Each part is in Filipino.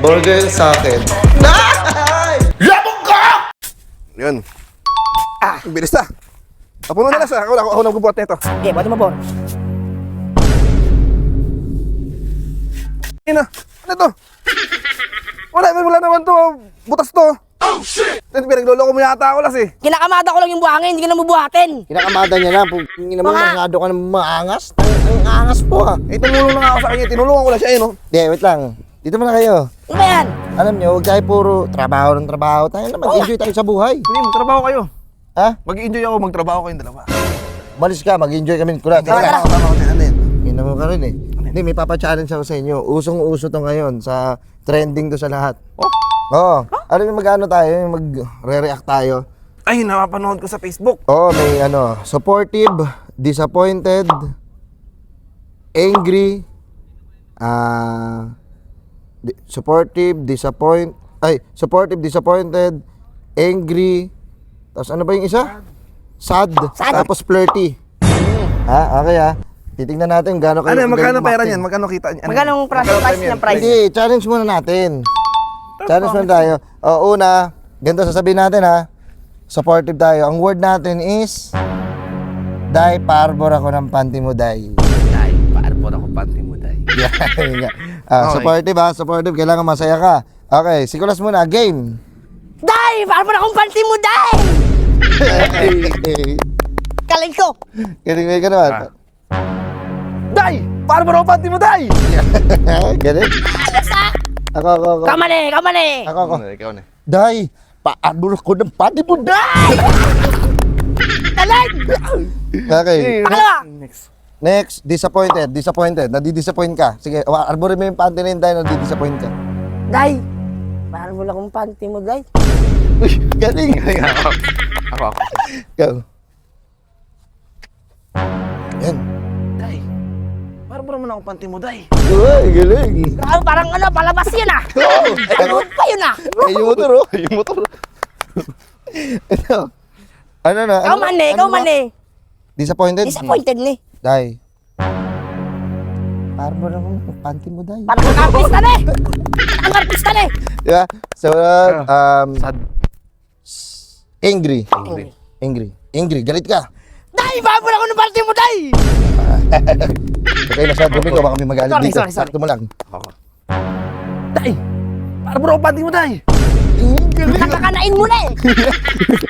Burger sa akin. Labog ka! Yun. Bilis na. Puno na lang sa ako nagbubuhat nito. Okay, buhat mo, Bor. Yun na. Ano to? Wala naman to. Butas to. Oh, shit! Pinagloloko mo yata ako las eh. Kinakamada ko lang yung buhangin, hindi ka na mabuhatin. Kinakamada niya na. Hindi naman Mga- masyado ka naman maangas. Ang angas po ha. Eh, tumulong na nga ako sa kanya. Tinulungan ko lang siya eh, no? Hindi, wait lang. Dito muna kayo. Ano ba yan? Alam niyo, huwag tayo puro trabaho ng trabaho. Tayo na mag-enjoy tayo sa buhay. Hindi, magtrabaho kayo. Ha? Mag-enjoy ako, magtrabaho kayong dalawa. Umalis ka, mag-enjoy kami. Kulat. Tara. Tama ko ano yun. Yun naman ka rin eh. Hindi, may papa-challenge ako sa inyo. Usong-uso to ngayon sa trending to sa lahat. Oh? Oo. Alam niyo mag-ano tayo, yung mag-re-react tayo. Ay, napapanood ko sa Facebook. Oo, may ano, supportive, disappointed, angry, supportive, disappointed, angry, tapos ano ba yung isa? Sad. Tapos flirty. Ha? Okay ha? Titignan natin gaano kayo. Ano, magkano galing pera umakting. niyan? Magkano kita niyan? Magkano ang price niyan? ng price? Hindi, challenge muna natin. Challenge muna tayo. O, una, ganito sasabihin natin ha. Supportive tayo. Ang word natin is Day, parbor ako ng panty mo, Day. Ay, paarbor ako panty mo, Day. Yan nga. Okay. Supportive ha, supportive. Kailangan masaya ka. Okay, sikulas muna. Game. Day! Paano mo na akong panty mo, Day? Galing ko. Galing ka naman. Day! Paarbor ako panty mo, Day! Galing. Ako. Kamali! Ako. Ikaw na. Day, paarbor ako ng panty mo, Day! Galing! Okay. Pangalawa! Next, disappointed. Nadi-disappoint ka. Sige, arborin mo yung panty na yun, Day, nadi-disappoint ka. Day! Paano mo na akong panty mo, Day? Galing. Ako. Go. Yan. Day! Paarbor mo na ako panty mo, Day. Uy, galing. Parang ano, palabas yun ah! Panood pa yun ah! Ay, yung motor, oh. Yung motor. Ano na? Ikaw man eh! Disappointed? Disappointed ni. Day. Arbor ako ng panty mo, Day. Parang ang artista na eh! Ang artista na eh! Diba? So, Sad. angry. Galit ka. Day! Paano mo na akong panty mo, Day? Okay na siya, dumi ko, baka may magalit Sorry, dito. sorry. Sakto mo lang. Ako. Day! Paarbor ako panty mo, Day! Nakakanain mo na eh!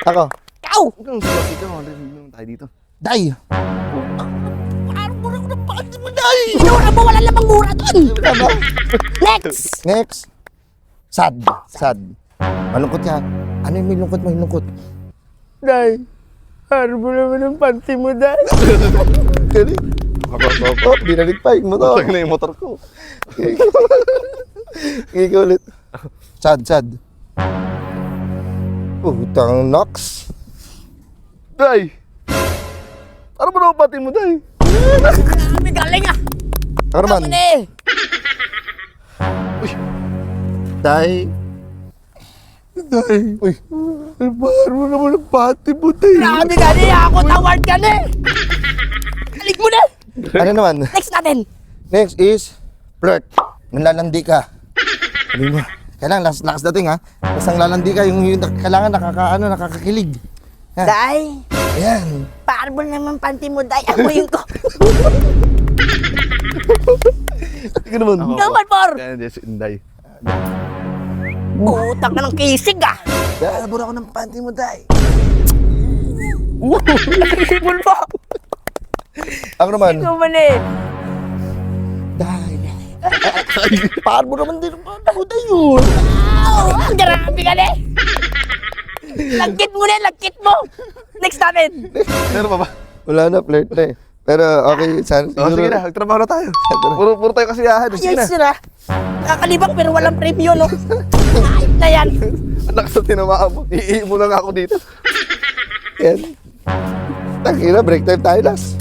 Ako. Ikaw! Ikaw, ikaw. Ano tayo dito? Day. Paano mo na akong panty mo, Day? Pinura mo, wala lamang mura doon! Next! Next. Sad. Malungkot ka. Ano yung may lungkot mo? Day! Paano mo naman ang panty mo, Day? Galing. Ako. Oh, binalig pa yung motor. Ito na yung motor ko. Ikaw ulit. Sad. Putang Nox. Day! Paarbor ako panty mo, Day! Grabe, galing ah! Ako naman. Ano eh? Day. Uy! Paarbor mo naman ang panty mo, Day! Grabe, galing ako, taward ka na eh! Galing mo na! Ano naman? Next natin! Next is flirt. Nanlalandi ka. Sabi mo, kailangan lakas dating ha. Basta ang lalandi ka, yung kailangan nakakakilig. Ha? Day! Ayan. Paano mo naman panty mo, Day? Amoyin ko! Ikaw naman. Naman, Por! Yan, yes, Day. Utak ka ng kisig ah! Paarbor ako ng panty mo, Day. Nakikipon mo! Ako naman. Ikaw man eh! Day. Paarbor naman din ang panty mo, Day yun. Wow! Ang grabe ka na eh! Lagkit mo na, lagkit mo! Next natin! Meron pa ba? Wala na, flirt na eh. Pero okay, sana Oh, sige na, magtrabaho na tayo. Puro tayo kasiyahan. Sige na. Ayos na! Nakakalibang pero walang premyo, no? Ayos na yan! Anak sa tinamaan mo. Iihi mo lang ako dito. Yan. Tangina, break time tayo, Las.